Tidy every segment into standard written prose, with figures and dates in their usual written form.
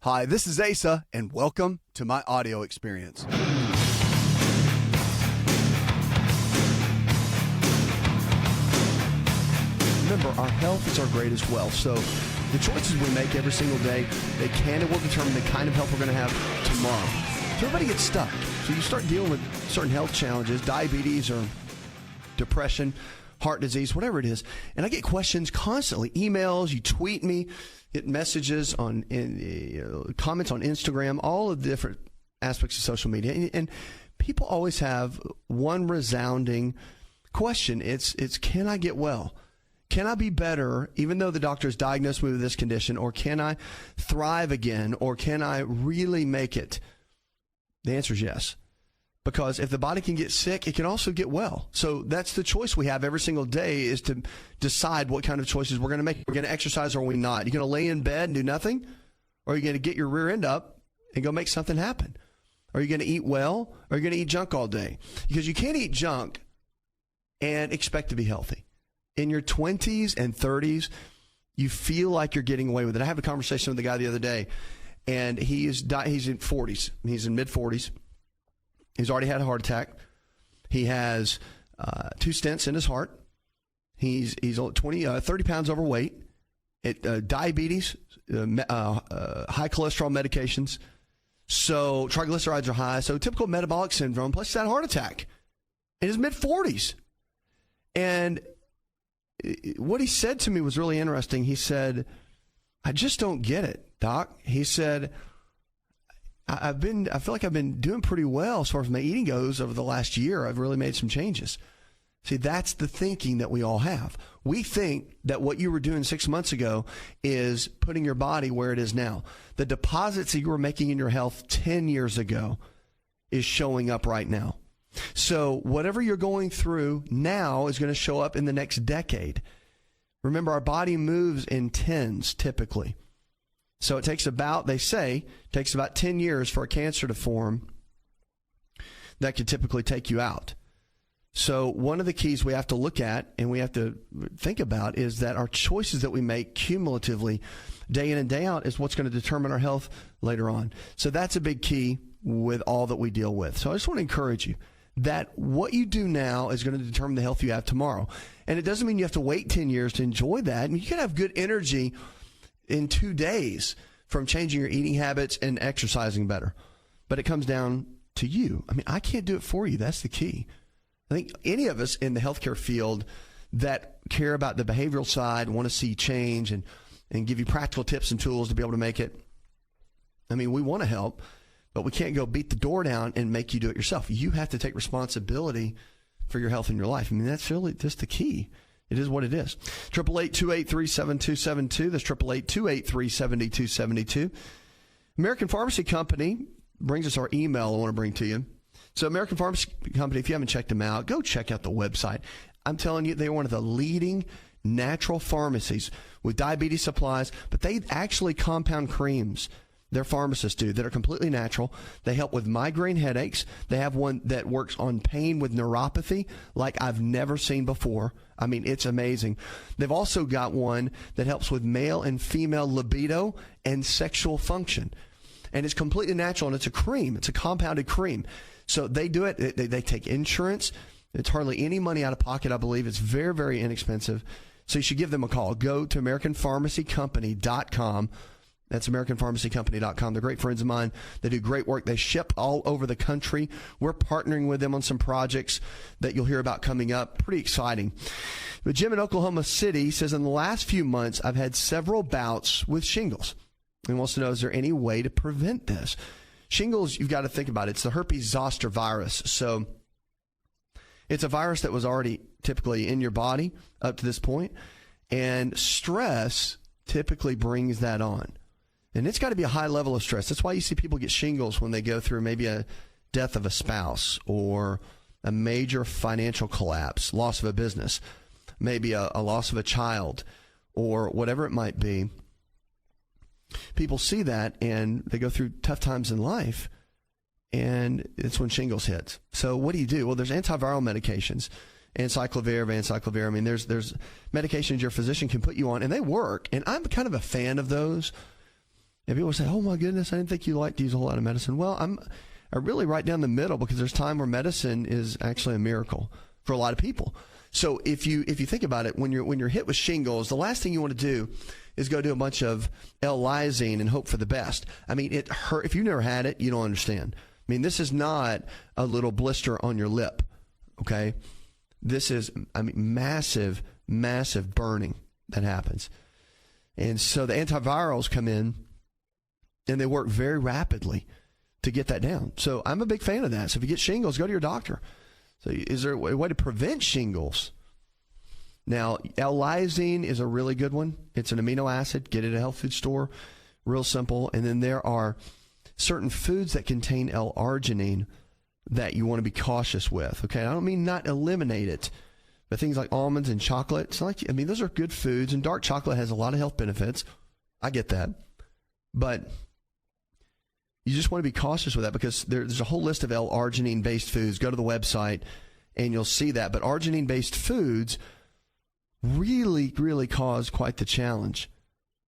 Hi, this is Asa, and welcome to my audio experience. Remember, our health is our greatest wealth, so the choices we make every single day, they can and will determine the kind of health we're going to have tomorrow. So everybody gets stuck. So you start dealing with certain health challenges, diabetes or depression, heart disease, whatever it is, and I get questions constantly, emails, you tweet me, get messages on comments on Instagram, all of the different aspects of social media, and people always have one resounding question. It's can I get well? Can I be better even though the doctor has diagnosed me with this condition, or can I thrive again, or can I really make it? The answer is yes. Because if the body can get sick, it can also get well. So that's the choice we have every single day, is to decide what kind of choices we're going to make. We're going to exercise or are we not? You're going to lay in bed and do nothing? Or are you going to get your rear end up and go make something happen? Are you going to eat well? Or are you going to eat junk all day? Because you can't eat junk and expect to be healthy. In your 20s and 30s, you feel like you're getting away with it. I had a conversation with a guy the other day, and he's in 40s. He's in mid-40s. He's already had a heart attack. He has 2 stents in his heart. He's 30 pounds overweight. Diabetes, high cholesterol medications. So triglycerides are high. So typical metabolic syndrome. Plus he's had a heart attack in his mid-40s. And what he said to me was really interesting. He said, I just don't get it, Doc. He said, I feel like I've been doing pretty well as far as my eating goes over the last year. I've really made some changes. See, that's the thinking that we all have. We think that what you were doing 6 months ago is putting your body where it is now. The deposits that you were making in your health 10 years ago is showing up right now. So whatever you're going through now is going to show up in the next decade. Remember, our body moves in tens typically. So it takes about 10 years for a cancer to form that could typically take you out. So one of the keys we have to look at and we have to think about is that our choices that we make cumulatively day in and day out is what's going to determine our health later on. So that's a big key with all that we deal with. So I just want to encourage you that what you do now is going to determine the health you have tomorrow. And it doesn't mean you have to wait 10 years to enjoy that. I mean, you can have good energy in 2 days from changing your eating habits and exercising better. But it comes down to you. I mean, I can't do it for you. That's the key. I think any of us in the healthcare field that care about the behavioral side, want to see change and give you practical tips and tools to be able to make it. I mean, we want to help, but we can't go beat the door down and make you do it yourself. You have to take responsibility for your health in your life. I mean, that's really just the key. It is what it is. 888-283-7272. That's 888-283-7272. American Pharmacy Company brings us our email I want to bring to you. So American Pharmacy Company, if you haven't checked them out, go check out the website. I'm telling you, they're one of the leading natural pharmacies with diabetes supplies, but they actually compound creams. Their pharmacists do that are completely natural. They help with migraine headaches. They have one that works on pain with neuropathy like I've never seen before. I mean, it's amazing. They've also got one that helps with male and female libido and sexual function. And it's completely natural, and it's a cream. It's a compounded cream. So they do it. They take insurance. It's hardly any money out of pocket, I believe. It's very, very inexpensive. So you should give them a call. Go to AmericanPharmacyCompany.com. That's AmericanPharmacyCompany.com. They're great friends of mine. They do great work. They ship all over the country. We're partnering with them on some projects that you'll hear about coming up. Pretty exciting. But Jim in Oklahoma City says, in the last few months, I've had several bouts with shingles. He wants to know, is there any way to prevent this? Shingles, you've got to think about it. It's the herpes zoster virus. So it's a virus that was already typically in your body up to this point. And stress typically brings that on. And it's got to be a high level of stress. That's why you see people get shingles when they go through maybe a death of a spouse or a major financial collapse, loss of a business, maybe a loss of a child, or whatever it might be. People see that and they go through tough times in life, and it's when shingles hits. So what do? Well, there's antiviral medications, acyclovir, vanciclovir. I mean, there's medications your physician can put you on, and they work. And I'm kind of a fan of those. And people say, oh my goodness, I didn't think you liked to use a whole lot of medicine. Well, I really right down the middle, because there's time where medicine is actually a miracle for a lot of people. So if you think about it, when you're hit with shingles, the last thing you want to do is go do a bunch of L-lysine and hope for the best. I mean, it hurt. If you've never had it, you don't understand. I mean, this is not a little blister on your lip, okay? This is, massive, massive burning that happens. And so the antivirals come in, and they work very rapidly to get that down. So I'm a big fan of that. So if you get shingles, go to your doctor. So is there a way to prevent shingles? Now, L-lysine is a really good one. It's an amino acid. Get it at a health food store. Real simple. And then there are certain foods that contain L-arginine that you want to be cautious with. Okay, I don't mean not eliminate it, but things like almonds and chocolate. It's like, those are good foods, and dark chocolate has a lot of health benefits. I get that. But you just want to be cautious with that, because there's a whole list of L-arginine-based foods. Go to the website, and you'll see that. But arginine-based foods really, really cause quite the challenge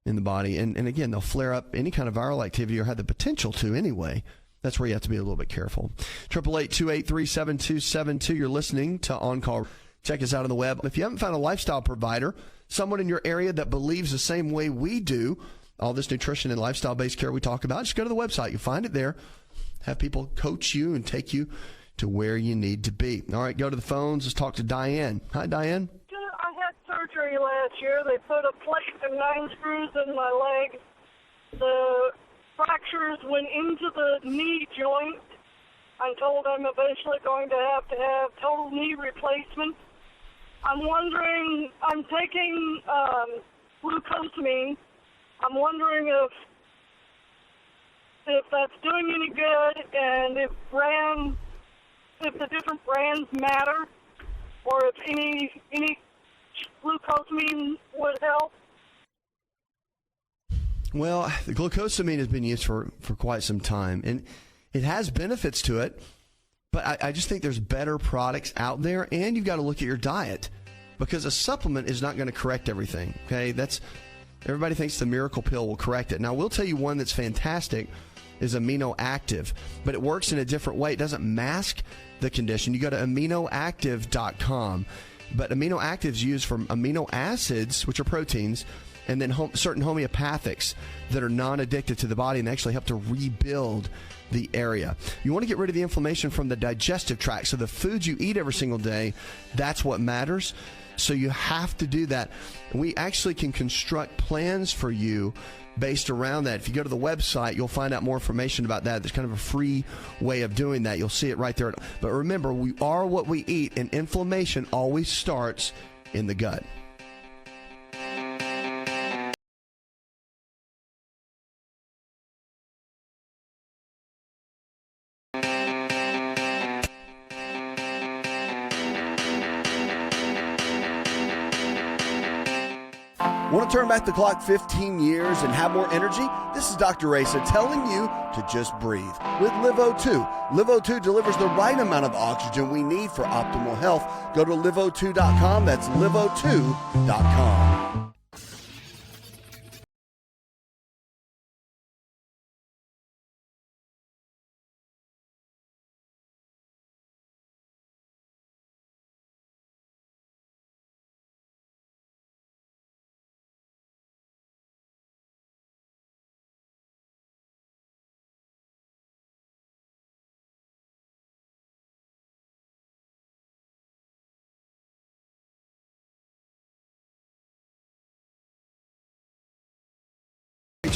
in the body. And again, they'll flare up any kind of viral activity, or have the potential to anyway. That's where you have to be a little bit careful. 888-283-7272. You're listening to On Call. Check us out on the web. If you haven't found a lifestyle provider, someone in your area that believes the same way we do, all this nutrition and lifestyle-based care we talk about, just go to the website. You'll find it there. Have people coach you and take you to where you need to be. All right, go to the phones. Let's talk to Diane. Hi, Diane. I had surgery last year. They put a plate and 9 screws in my leg. The fractures went into the knee joint. I'm told I'm eventually going to have total knee replacement. I'm wondering, I'm taking glucosamine. I'm wondering if that's doing any good, and if the different brands matter, or if any glucosamine would help. Well, the glucosamine has been used for quite some time, and it has benefits to it, but I just think there's better products out there, and you've got to look at your diet, because a supplement is not going to correct everything, okay? Everybody thinks the miracle pill will correct it. Now, we'll tell you one that's fantastic is Amino Active, but it works in a different way. It doesn't mask the condition. You go to aminoactive.com, but Amino Active is used from amino acids, which are proteins, and then certain homeopathics that are non-addictive to the body and actually help to rebuild the area. You want to get rid of the inflammation from the digestive tract. So the foods you eat every single day, that's what matters. So you have to do that. We actually can construct plans for you based around that. If you go to the website, you'll find out more information about that. There's kind of a free way of doing that. You'll see it right there. But remember, we are what we eat, and inflammation always starts in the gut. Want to turn back the clock 15 years and have more energy? This is Dr. Asa telling you to just breathe with LiveO2. LiveO2 delivers the right amount of oxygen we need for optimal health. Go to liveO2.com. That's liveO2.com.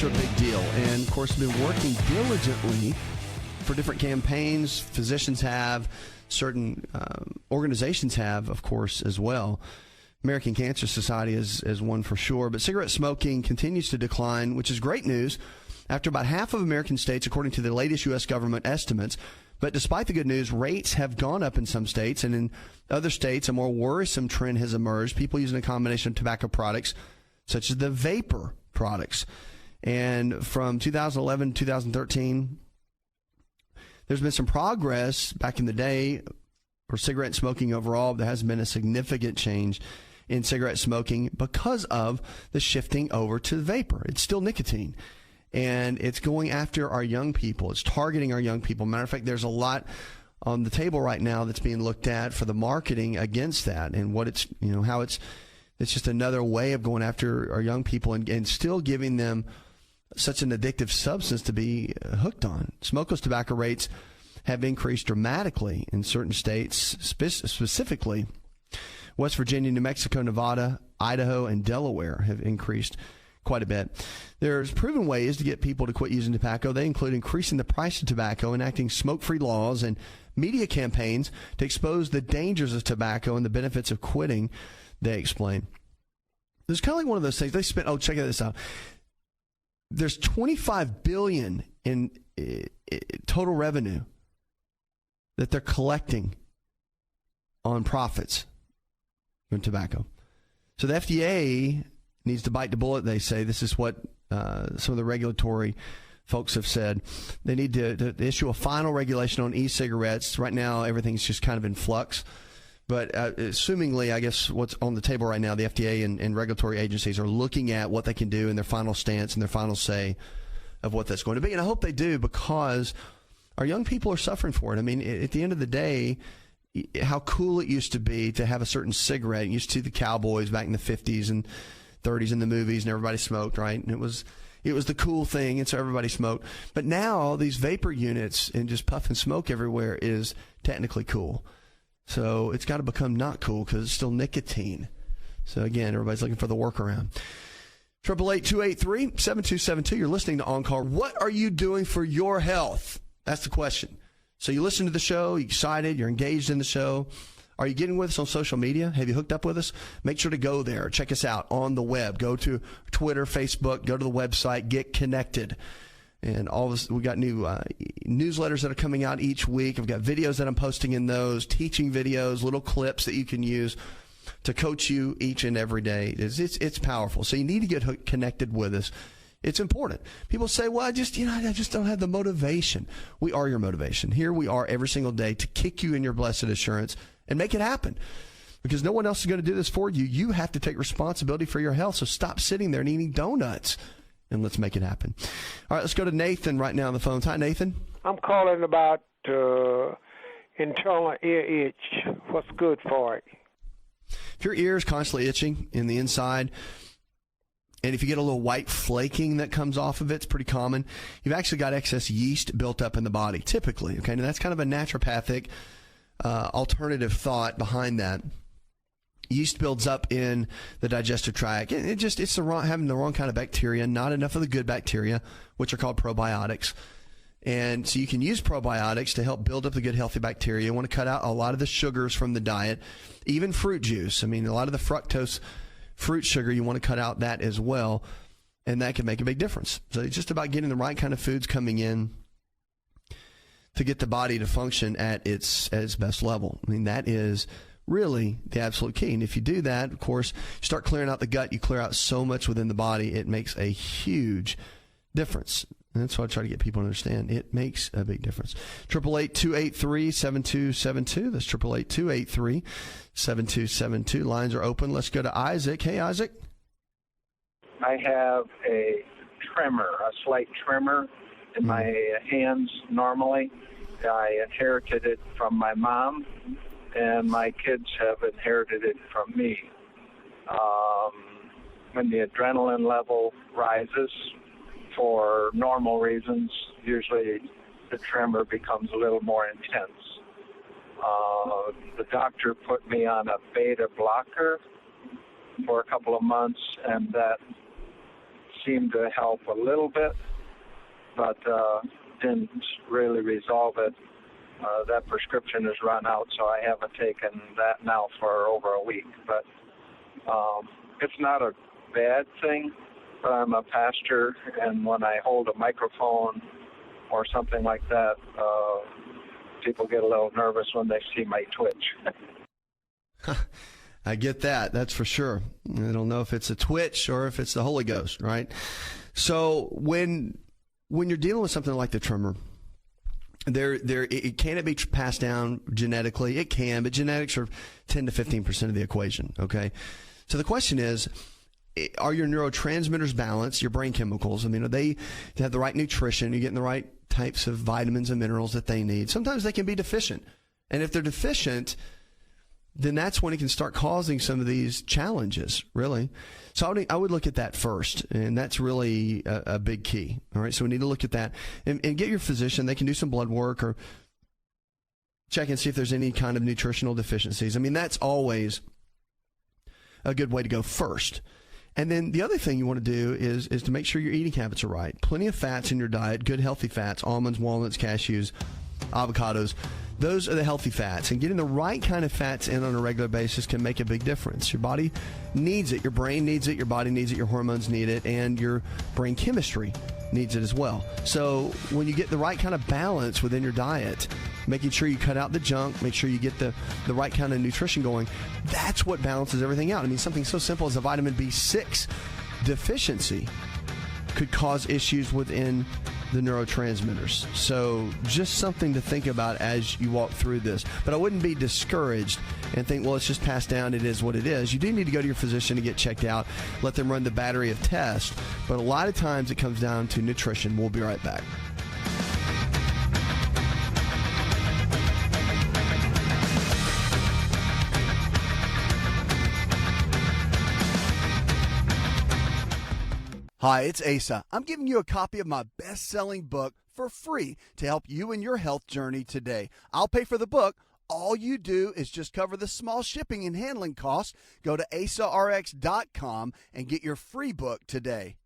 Are a big deal, and of course been working diligently for different campaigns. Physicians have, certain organizations have, of course, as well. American Cancer Society is one for sure, but cigarette smoking continues to decline, which is great news after about half of American states, according to the latest U.S. government estimates. But despite the good news, rates have gone up in some states, and in other states a more worrisome trend has emerged, people using a combination of tobacco products such as the vapor products. And from 2011 to 2013, there's been some progress back in the day for cigarette smoking overall. There has been a significant change in cigarette smoking because of the shifting over to vapor. It's still nicotine. and it's going after our young people. It's targeting our young people. Matter of fact, there's a lot on the table right now that's being looked at for the marketing against that, and what it's, how it's just another way of going after our young people and still giving them such an addictive substance to be hooked on. Smokeless tobacco rates have increased dramatically in certain states, specifically West Virginia, New Mexico, Nevada, Idaho, and Delaware have increased quite a bit. There's proven ways to get people to quit using tobacco. They include increasing the price of tobacco, enacting smoke-free laws, and media campaigns to expose the dangers of tobacco and the benefits of quitting, they explain. It's kind of like one of those things. They spent, check this out. There's $25 billion in total revenue that they're collecting on profits from tobacco. So the FDA needs to bite the bullet, they say. This is what some of the regulatory folks have said. They need to issue a final regulation on e-cigarettes. Right now, everything's just kind of in flux. But assumingly, I guess what's on the table right now, the FDA and regulatory agencies are looking at what they can do in their final stance and their final say of what that's going to be. And I hope they do, because our young people are suffering for it. I mean, at the end of the day, how cool it used to be to have a certain cigarette. You used to see the cowboys back in the 50s and 30s in the movies, and everybody smoked, right? And it was the cool thing, and so everybody smoked. But now these vapor units and just puff and smoke everywhere is technically cool. So it's got to become not cool because it's still nicotine. So again, everybody's looking for the workaround. 888-283-7272. You're listening to On Call. What are you doing for your health? That's the question. So you listen to the show, you're excited, you're engaged in the show. Are you getting with us on social media? Have you hooked up with us? Make sure to go there. Check us out on the web. Go to Twitter, Facebook, go to the website, get connected. And all this, we got new newsletters that are coming out each week. I've got videos that I'm posting in those, teaching videos, little clips that you can use to coach you each and every day. It's powerful. So you need to get connected with us. It's important. People say, well, I just don't have the motivation. We are your motivation. Here we are every single day to kick you in your blessed assurance and make it happen, because no one else is going to do this for you. You have to take responsibility for your health. So stop sitting there and eating donuts, and let's make it happen. All right, let's go to Nathan right now on the phone. Hi, Nathan. I'm calling about internal ear itch. What's good for it? If your ear is constantly itching in the inside, and if you get a little white flaking that comes off of it, it's pretty common. You've actually got excess yeast built up in the body, typically. Okay, and that's kind of a naturopathic alternative thought behind that. Yeast builds up in the digestive tract. It's having the wrong kind of bacteria, not enough of the good bacteria, which are called probiotics. And so you can use probiotics to help build up the good, healthy bacteria. You want to cut out a lot of the sugars from the diet, even fruit juice. I mean, a lot of the fructose fruit sugar, you want to cut out that as well, and that can make a big difference. So it's just about getting the right kind of foods coming in to get the body to function at its best level. I mean, that is really the absolute key. And if you do that, of course, you start clearing out the gut, you clear out so much within the body, it makes a huge difference. And that's what I try to get people to understand. It makes a big difference. 888-283-7272. That's 888-283-7272. Lines are open. Let's go to Isaac. Hey, Isaac. I have a slight tremor in my hands normally. I inherited it from my mom, and my kids have inherited it from me. When the adrenaline level rises, for normal reasons, usually the tremor becomes a little more intense. The doctor put me on a beta blocker for a couple of months, and that seemed to help a little bit, but didn't really resolve it. That prescription is run out, so I haven't taken that now for over a week. But it's not a bad thing. But I'm a pastor, and when I hold a microphone or something like that, people get a little nervous when they see my twitch. I get that. That's for sure. I don't know if it's a twitch or if it's the Holy Ghost, right? So when you're dealing with something like the tremor, can it be passed down genetically? It can, but genetics are 10 to 15% of the equation, okay? So the question is, are your neurotransmitters balanced, your brain chemicals? I mean, are they have the right nutrition? You're getting the right types of vitamins and minerals that they need. Sometimes they can be deficient. And if they're deficient, then that's when it can start causing some of these challenges, really. So I would look at that first, and that's really a big key. All right, so we need to look at that and get your physician. They can do some blood work or check and see if there's any kind of nutritional deficiencies. I mean, that's always a good way to go first. And then the other thing you want to do is to make sure your eating habits are right. Plenty of fats in your diet, good healthy fats, almonds, walnuts, cashews, avocados. Those are the healthy fats. And getting the right kind of fats in on a regular basis can make a big difference. Your body needs it. Your brain needs it. Your body needs it. Your hormones need it. And your brain chemistry needs it as well. So when you get the right kind of balance within your diet, making sure you cut out the junk, make sure you get the right kind of nutrition going, that's what balances everything out. I mean, something so simple as a vitamin B6 deficiency could cause issues within the neurotransmitters. So just something to think about as you walk through this. But I wouldn't be discouraged and think, well, it's just passed down. It is what it is. You do need to go to your physician to get checked out. Let them run the battery of tests. But a lot of times it comes down to nutrition. We'll be right back. Hi, it's Asa. I'm giving you a copy of my best-selling book for free to help you in your health journey today. I'll pay for the book. All you do is just cover the small shipping and handling costs. Go to AsaRx.com and get your free book today.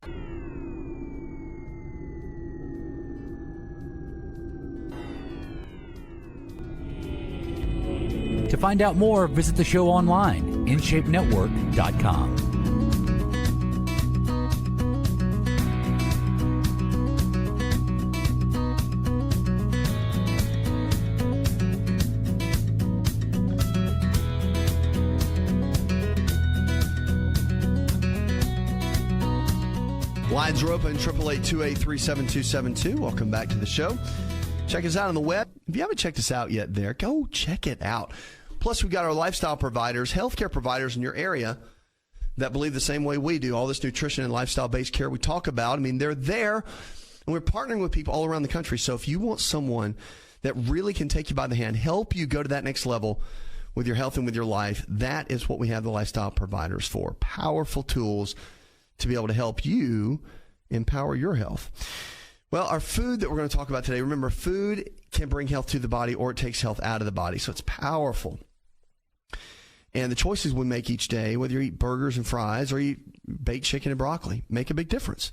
To find out more, visit the show online, InShapeNetwork.com. Lines are open, 888-283-7272. Welcome back to the show. Check us out on the web. If you haven't checked us out yet there, go check it out. Plus, we've got our lifestyle providers, healthcare providers in your area that believe the same way we do. All this nutrition and lifestyle-based care we talk about, I mean, they're there, and we're partnering with people all around the country. So if you want someone that really can take you by the hand, help you go to that next level with your health and with your life, that is what we have the lifestyle providers for. Powerful tools to be able to help you empower your health. Well, our food that we're going to talk about today, remember, food can bring health to the body or it takes health out of the body. So it's powerful. And the choices we make each day, whether you eat burgers and fries or you eat baked chicken and broccoli, make a big difference.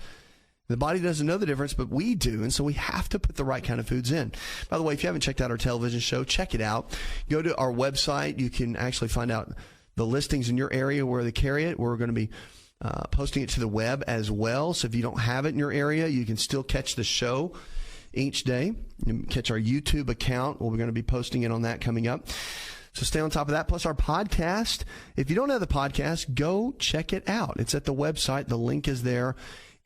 The body doesn't know the difference, but we do, and so we have to put the right kind of foods in. By the way, if you haven't checked out our television show, check it out. Go to our website. You can actually find out the listings in your area where they carry it. We're going to be posting it to the web as well. So if you don't have it in your area, you can still catch the show each day. You can catch our YouTube account. We're going to be posting it on that coming up. So stay on top of that. Plus our podcast. If you don't have the podcast, go check it out. It's at the website. The link is there.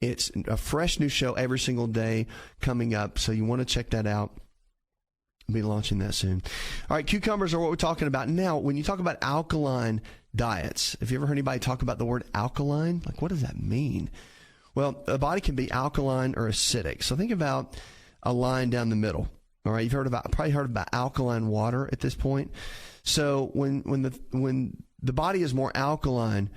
It's a fresh new show every single day coming up. So you want to check that out. I'll be launching that soon. All right, cucumbers are what we're talking about. Now, when you talk about alkaline diets, have you ever heard anybody talk about the word alkaline? Like, what does that mean? Well, the body can be alkaline or acidic. So think about a line down the middle. All right, you've probably heard about alkaline water at this point. So when the body is more alkaline,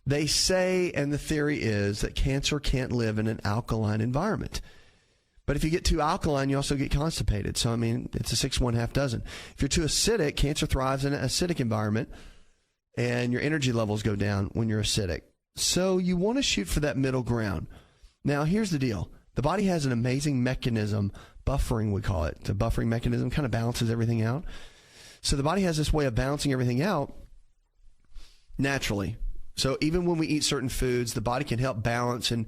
they say, and the theory is that cancer can't live in an alkaline environment. But if you get too alkaline, you also get constipated. So, I mean, it's a 6 1/2 dozen. If you're too acidic, cancer thrives in an acidic environment, and your energy levels go down when you're acidic. So you want to shoot for that middle ground. Now, here's the deal. The body has an amazing mechanism, buffering we call it. The buffering mechanism kind of balances everything out. So the body has this way of balancing everything out naturally. So even when we eat certain foods, the body can help balance and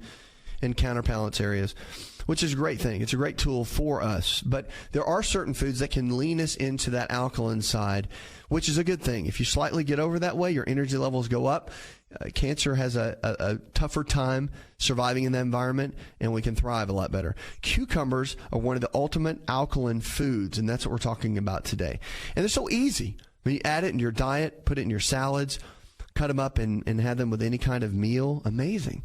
counterbalance areas, which is a great thing. It's a great tool for us. But there are certain foods that can lean us into that alkaline side, which is a good thing. If you slightly get over that way, your energy levels go up. Cancer has a tougher time surviving in that environment, and we can thrive a lot better. Cucumbers are one of the ultimate alkaline foods, and that's what we're talking about today. And they're so easy. When you add it in your diet, put it in your salads, cut them up and have them with any kind of meal. Amazing.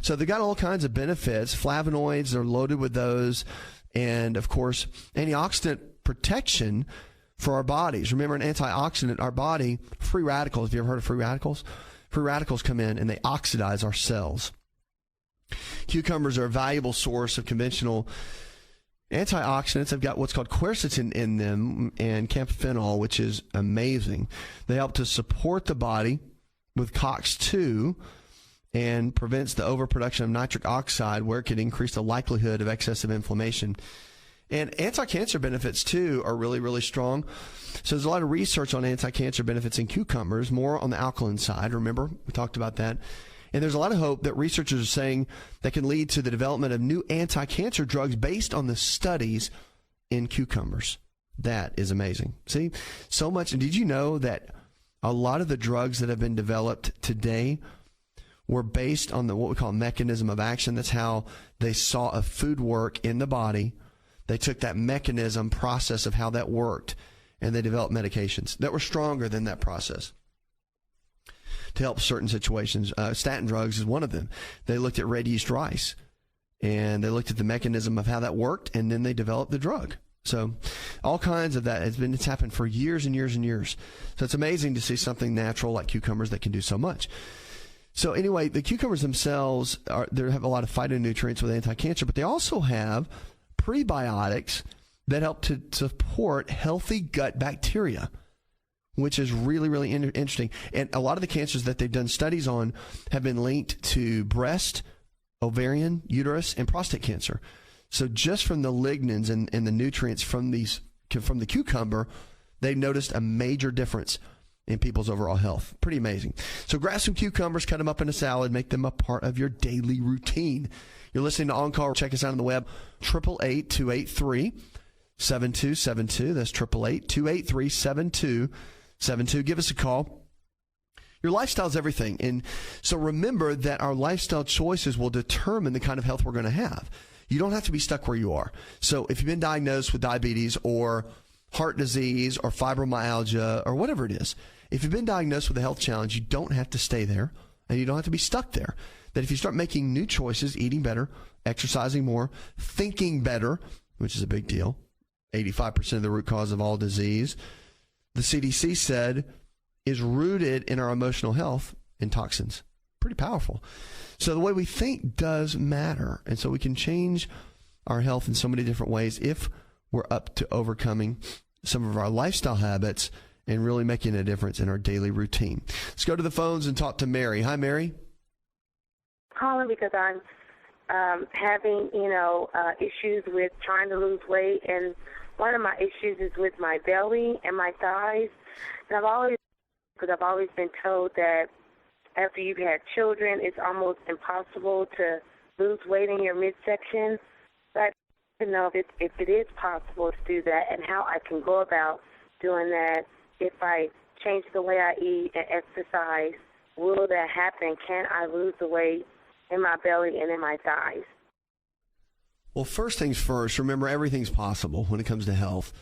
So they got all kinds of benefits. Flavonoids are loaded with those. And, of course, antioxidant protection for our bodies. Remember, an antioxidant, our body, free radicals. Have you ever heard of free radicals? Free radicals come in and they oxidize our cells. Cucumbers are a valuable source of conventional antioxidants. They've got what's called quercetin in them and camphophyllanol, which is amazing. They help to support the body with COX-2 and prevents the overproduction of nitric oxide, where it could increase the likelihood of excessive inflammation. And anti-cancer benefits, too, are really, really strong. So there's a lot of research on anti-cancer benefits in cucumbers, more on the alkaline side. Remember, we talked about that. And there's a lot of hope that researchers are saying that can lead to the development of new anti-cancer drugs based on the studies in cucumbers. That is amazing. See, so much. And did you know that a lot of the drugs that have been developed today were based on what we call mechanism of action? That's how they saw a food work in the body. They took that mechanism process of how that worked, and they developed medications that were stronger than that process to help certain situations. Statin drugs is one of them. They looked at red yeast rice, and they looked at the mechanism of how that worked, and then they developed the drug. So all kinds of that. It's happened for years and years and years. So it's amazing to see something natural like cucumbers that can do so much. So anyway, the cucumbers themselves, they have a lot of phytonutrients with anti-cancer, but they also have prebiotics that help to support healthy gut bacteria, which is really, really interesting. And a lot of the cancers that they've done studies on have been linked to breast, ovarian, uterus, and prostate cancer. So just from the lignans and the nutrients from the cucumber, they've noticed a major difference in people's overall health. Pretty amazing. So grab some cucumbers, cut them up in a salad, make them a part of your daily routine. You're listening to On Call. Check us out on the web, 888-283-7272. That's 888-283-7272. Give us a call. Your lifestyle is everything. And so remember that our lifestyle choices will determine the kind of health we're going to have. You don't have to be stuck where you are. So if you've been diagnosed with diabetes or heart disease or fibromyalgia or whatever it is, if you've been diagnosed with a health challenge, you don't have to stay there and you don't have to be stuck there. That if you start making new choices, eating better, exercising more, thinking better, which is a big deal, 85% of the root cause of all disease, the CDC said, is rooted in our emotional health and toxins. Pretty powerful. So the way we think does matter. And so we can change our health in so many different ways if we're up to overcoming some of our lifestyle habits and really making a difference in our daily routine. Let's go to the phones and talk to Mary. Hi, Mary. Calling because I'm having, issues with trying to lose weight, and one of my issues is with my belly and my thighs. And I've always been told that after you've had children, it's almost impossible to lose weight in your midsection. But I don't know if it is possible to do that and how I can go about doing that. If I change the way I eat and exercise, will that happen? Can I lose the weight in my belly and in my thighs? Well, first things first, remember everything's possible when it comes to health.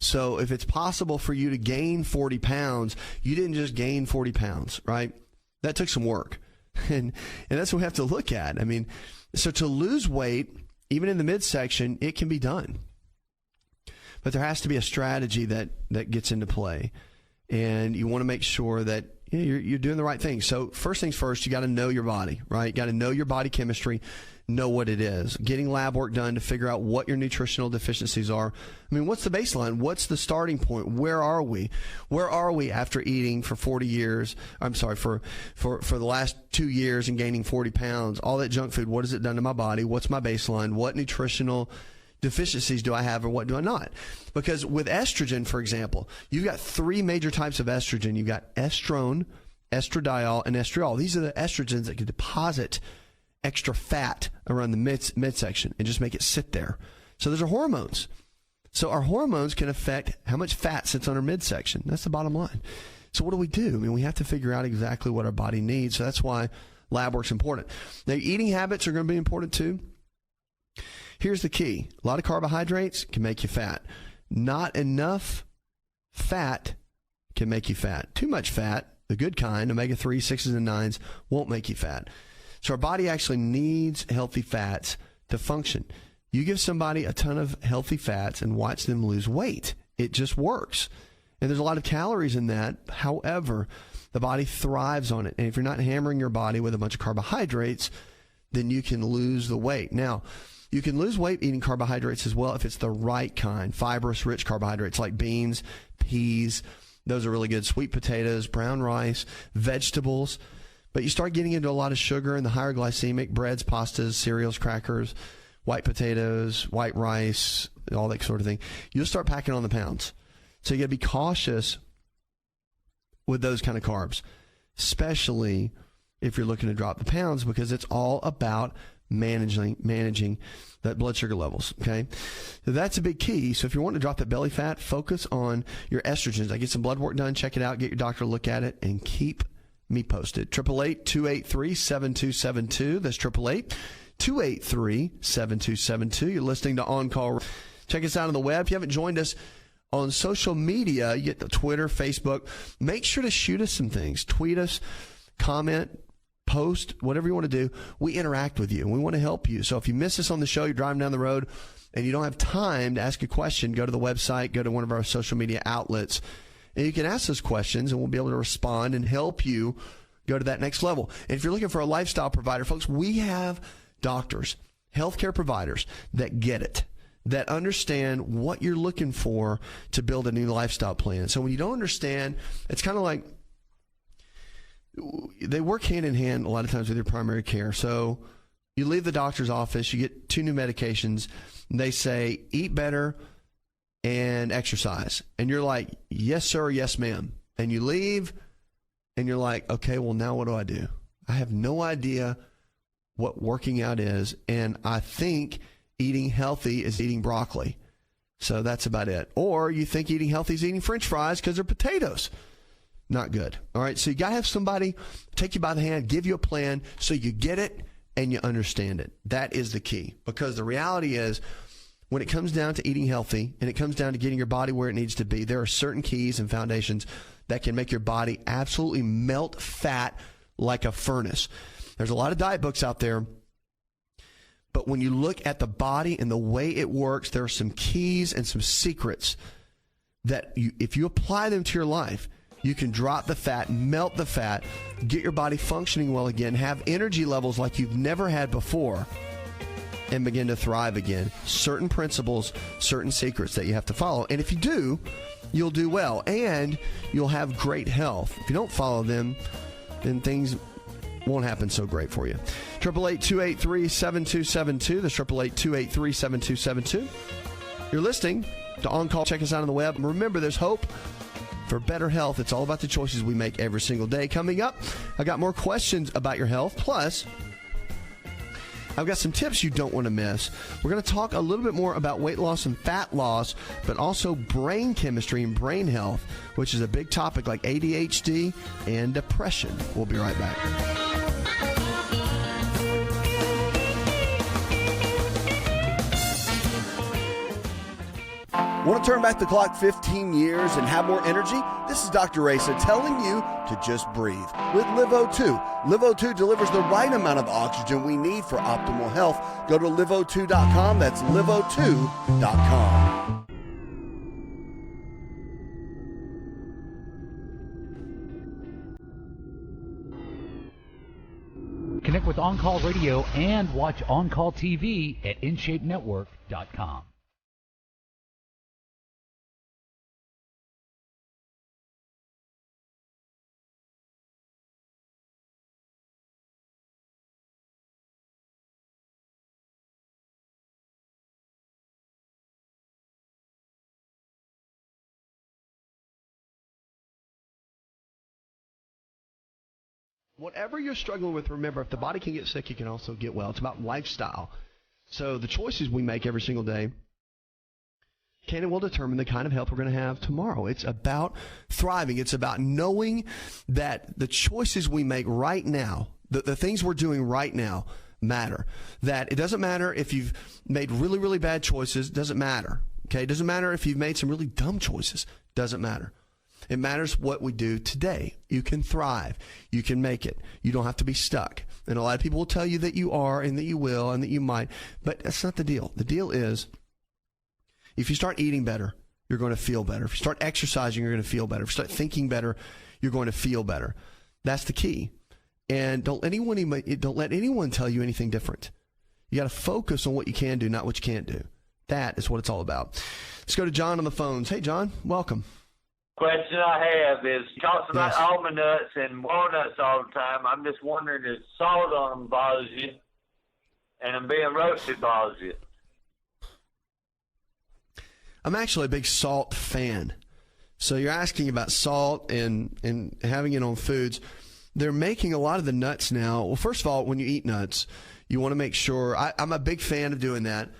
So if it's possible for you to gain 40 pounds, you didn't just gain 40 pounds, right? That took some work. And that's what we have to look at. I mean, so to lose weight, even in the midsection, it can be done. But there has to be a strategy that gets into play. And you want to make sure that you're doing the right thing. So first things first, you got to know your body, right? You got to know your body chemistry, know what it is. Getting lab work done to figure out what your nutritional deficiencies are. I mean, what's the baseline? What's the starting point? Where are we? Where are we after eating for 40 years? I'm sorry, for the last 2 years and gaining 40 pounds? All that junk food, what has it done to my body? What's my baseline? What nutritional deficiencies do I have or what do I not? Because with estrogen, for example, you've got three major types of estrogen. You've got estrone, estradiol, and estriol. These are the estrogens that can deposit extra fat around the midsection and just make it sit there. So those are hormones. So our hormones can affect how much fat sits on our midsection. That's the bottom line. So what do we do? I mean, we have to figure out exactly what our body needs. So that's why lab work's important. Now, eating habits are going to be important too. Here's the key. A lot of carbohydrates can make you fat. Not enough fat can make you fat. Too much fat The good kind, omega-3, 6s, and 9s, won't make you fat. So our body actually needs healthy fats to function. You give somebody a ton of healthy fats and watch them lose weight. It just works. And there's a lot of calories in that. However, the body thrives on it. And if you're not hammering your body with a bunch of carbohydrates, then you can lose the weight. Now, you can lose weight eating carbohydrates as well if it's the right kind, fibrous, rich carbohydrates like beans, peas. Those are really good. Sweet potatoes, brown rice, vegetables. But you start getting into a lot of sugar and the higher glycemic breads, pastas, cereals, crackers, white potatoes, white rice, all that sort of thing. You'll start packing on the pounds. So you got to be cautious with those kind of carbs, especially if you're looking to drop the pounds, because it's all about managing that blood sugar levels, okay? So that's a big key. So if you want to drop that belly fat, focus on your estrogens. I get some blood work done, check it out, get your doctor to look at it, and keep me posted. 888-283-7272. That's 888-283-7272. You're listening to On Call. Check us out on the web. If you haven't joined us on social media, you get the Twitter, Facebook. Make sure to shoot us some things. Tweet us, comment, post, whatever you want to do. We interact with you, and we want to help you. So if you miss us on the show, you're driving down the road, and you don't have time to ask a question, go to the website, go to one of our social media outlets, and you can ask us questions, and we'll be able to respond and help you go to that next level. And if you're looking for a lifestyle provider, folks, we have doctors, healthcare providers that get it, that understand what you're looking for to build a new lifestyle plan. So when you don't understand, it's kind of like they work hand in hand a lot of times with your primary care. So you leave the doctor's office, you get 2 new medications, and they say, eat better and exercise. And you're like, yes, sir, yes, ma'am. And you leave, and you're like, okay, well, now what do I do? I have no idea what working out is, and I think eating healthy is eating broccoli. So that's about it. Or you think eating healthy is eating French fries because they're potatoes. Not good. All right, so you got to have somebody take you by the hand, give you a plan so you get it and you understand it. That is the key, because the reality is when it comes down to eating healthy and it comes down to getting your body where it needs to be, there are certain keys and foundations that can make your body absolutely melt fat like a furnace. There's a lot of diet books out there, but when you look at the body and the way it works, there are some keys and some secrets that if you apply them to your life, you can drop the fat, melt the fat, get your body functioning well again, have energy levels like you've never had before, and begin to thrive again. Certain principles, certain secrets that you have to follow. And if you do, you'll do well, and you'll have great health. If you don't follow them, then things won't happen so great for you. 888-283-7272. That's 888-283-7272. You're listening to On Call. Check us out on the web. And remember, there's hope for better health. It's all about the choices we make every single day. Coming up, I got more questions about your health. Plus, I've got some tips you don't want to miss. We're going to talk a little bit more about weight loss and fat loss, but also brain chemistry and brain health, which is a big topic like ADHD and depression. We'll be right back. Want to turn back the clock 15 years and have more energy? This is Dr. Asa telling you to just breathe with LiveO2. LiveO2 delivers the right amount of oxygen we need for optimal health. Go to liveO2.com. That's liveO2.com. Connect with On Call Radio and watch On Call TV at InShapeNetwork.com. Whatever you're struggling with, remember, if the body can get sick, you can also get well. It's about lifestyle. So the choices we make every single day can and will determine the kind of health we're going to have tomorrow. It's about thriving. It's about knowing that the choices we make right now, the things we're doing right now, matter. That it doesn't matter if you've made really, really bad choices. Doesn't matter. Okay? It doesn't matter if you've made some really dumb choices. Doesn't matter. It matters what we do today. You can thrive. You can make it. You don't have to be stuck. And a lot of people will tell you that you are and that you will and that you might, but that's not the deal. The deal is if you start eating better, you're going to feel better. If you start exercising, you're going to feel better. If you start thinking better, you're going to feel better. That's the key. And don't let anyone tell you anything different. You got to focus on what you can do, not what you can't do. That is what it's all about. Let's go to John on the phones. Hey, John, welcome. Question I have is, he talks about almond nuts and walnuts all the time. I'm just wondering if salt on them bothers you and them being roasted bothers you. I'm actually a big salt fan. So you're asking about salt and having it on foods. They're making a lot of the nuts now. Well, first of all, when you eat nuts, you want to make sure. I'm a big fan of doing that.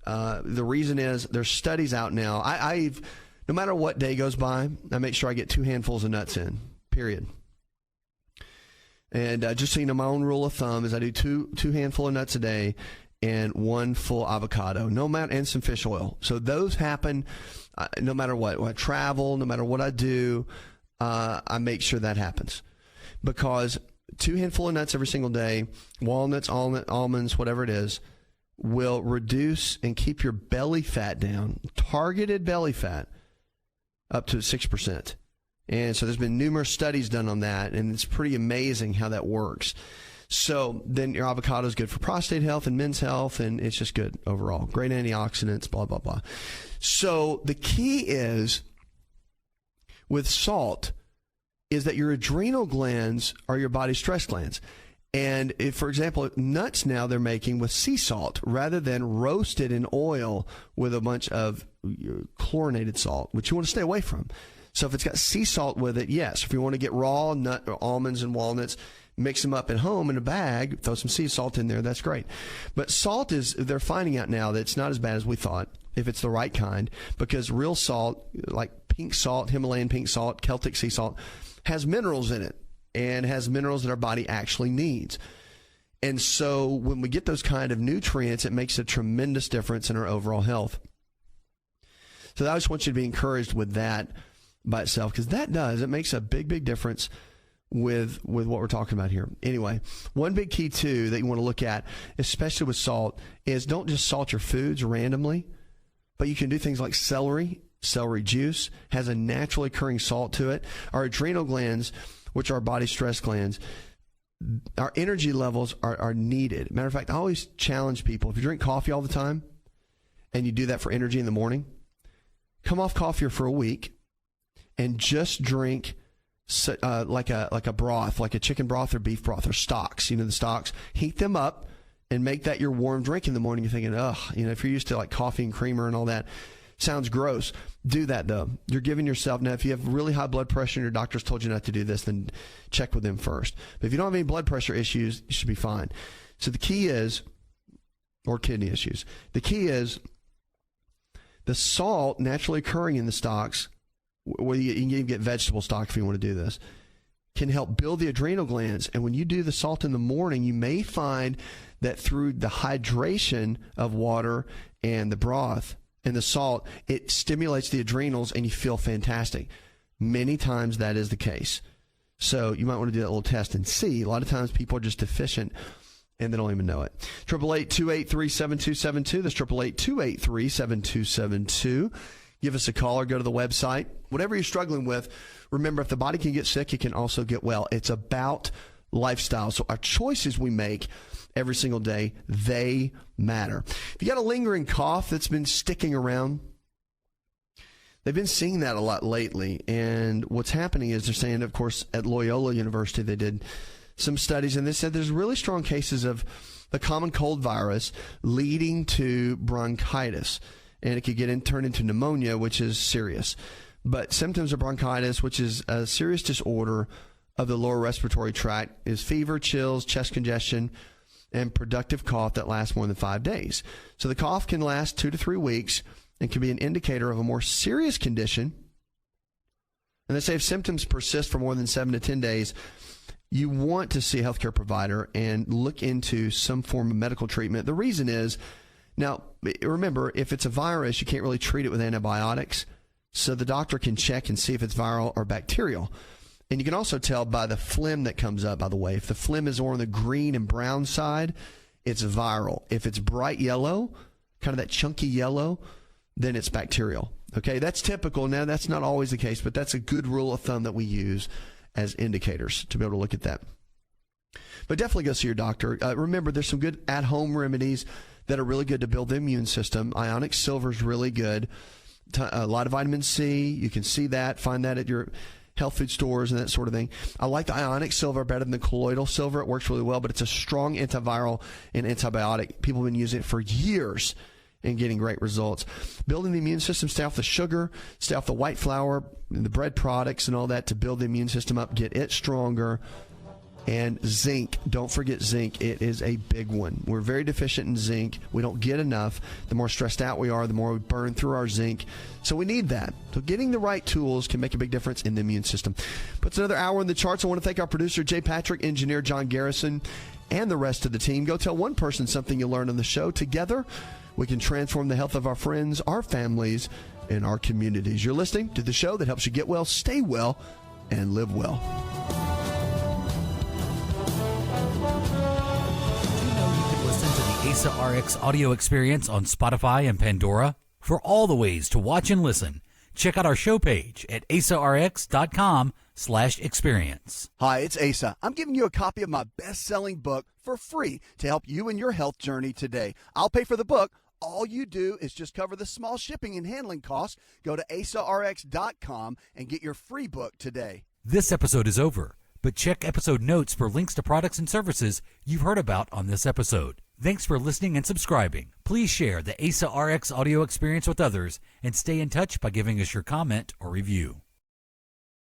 The reason is there's studies out now. I've no matter what day goes by, I make sure I get 2 handfuls of nuts in, period. And just so you know, my own rule of thumb is I do two handful of nuts a day and 1 full avocado, and some fish oil. So those happen no matter what. When I travel, no matter what I do, I make sure that happens. Because 2 handful of nuts every single day, walnuts, almonds, whatever it is, will reduce and keep your belly fat down, targeted belly fat, up to 6%. And so there's been numerous studies done on that, and it's pretty amazing how that works. So then your avocado is good for prostate health and men's health, and it's just good overall. Great antioxidants, blah, blah, blah. So the key is with salt is that your adrenal glands are your body's stress glands. And if, for example, nuts now they're making with sea salt rather than roasted in oil with a bunch of chlorinated salt, which you want to stay away from. So if it's got sea salt with it, yes. If you want to get raw nut or almonds and walnuts, mix them up at home in a bag, throw some sea salt in there, that's great. But salt they're finding out now that it's not as bad as we thought if it's the right kind, because real salt, like pink salt, Himalayan pink salt, Celtic sea salt, has minerals in it. And has minerals that our body actually needs. And so when we get those kind of nutrients, it makes a tremendous difference in our overall health. So I just want you to be encouraged with that by itself, because it makes a big, big difference with what we're talking about here. Anyway, one big key too that you want to look at, especially with salt, is don't just salt your foods randomly, but you can do things like celery. Celery juice has a naturally occurring salt to it. Our adrenal glands, which are our body stress glands, our energy levels are needed. Matter of fact, I always challenge people, if you drink coffee all the time and you do that for energy in the morning, come off coffee for a week and just drink like a broth, like a chicken broth or beef broth or stocks. You know, the stocks, heat them up and make that your warm drink in the morning. You're thinking, if you're used to like coffee and creamer and all that, sounds gross. Do that, though. You're giving yourself, now, if you have really high blood pressure and your doctor's told you not to do this, then check with them first. But if you don't have any blood pressure issues, you should be fine. So the key is, or kidney issues, the key is the salt naturally occurring in the stocks, where you can even get vegetable stock if you want to do this, can help build the adrenal glands. And when you do the salt in the morning, you may find that through the hydration of water and the broth, and the salt, it stimulates the adrenals and you feel fantastic. Many times that is the case. So you might want to do that little test and see. A lot of times people are just deficient and they don't even know it. 888-283-7272. That's 888-283-7272. Give us a call or go to the website. Whatever you're struggling with, remember, if the body can get sick, it can also get well. It's about lifestyle. So our choices we make every single day, they matter. If you got a lingering cough that's been sticking around, they've been seeing that a lot lately. And what's happening is they're saying, of course, at Loyola University, they did some studies, and they said there's really strong cases of the common cold virus leading to bronchitis. And it could turn into pneumonia, which is serious. But symptoms of bronchitis, which is a serious disorder of the lower respiratory tract, is fever, chills, chest congestion, and productive cough that lasts more than 5 days. So the cough can last 2 to 3 weeks and can be an indicator of a more serious condition. And they say if symptoms persist for more than 7 to 10 days, you want to see a healthcare provider and look into some form of medical treatment. The reason is, now, remember, if it's a virus, you can't really treat it with antibiotics. so the doctor can check and see if it's viral or bacterial. And you can also tell by the phlegm that comes up, by the way. If the phlegm is on the green and brown side, it's viral. If it's bright yellow, kind of that chunky yellow, then it's bacterial. Okay, that's typical. Now, that's not always the case, but that's a good rule of thumb that we use as indicators to be able to look at that. But definitely go see your doctor. Remember, there's some good at-home remedies that are really good to build the immune system. Ionic silver is really good. A lot of vitamin C. You can see that, find that at your health food stores and that sort of thing. I like the ionic silver better than the colloidal silver. It works really well, but it's a strong antiviral and antibiotic. People have been using it for years and getting great results. Building the immune system, stay off the sugar, stay off the white flour, the bread products and all that to build the immune system up, get it stronger. And zinc, don't forget zinc. It is a big one. We're very deficient in zinc. We don't get enough. The more stressed out we are, the more we burn through our zinc. So we need that. So getting the right tools can make a big difference in the immune system. Puts another hour in the charts. I want to thank our producer, Jay Patrick, engineer John Garrison, and the rest of the team. Go tell one person something you learned on the show. Together, we can transform the health of our friends, our families, and our communities. You're listening to the show that helps you get well, stay well, and live well. AsaRx audio experience on Spotify and Pandora. For all the ways to watch and listen, check out our show page at asarx.com/experience. Hi, it's Asa. I'm giving you a copy of my best-selling book for free to help you in your health journey today. I'll pay for the book. All you do is just cover the small shipping and handling costs. Go to asarx.com and get your free book today. This episode is over, but check episode notes for links to products and services you've heard about on this episode. Thanks for listening and subscribing. Please share the AsaRx audio experience with others and stay in touch by giving us your comment or review.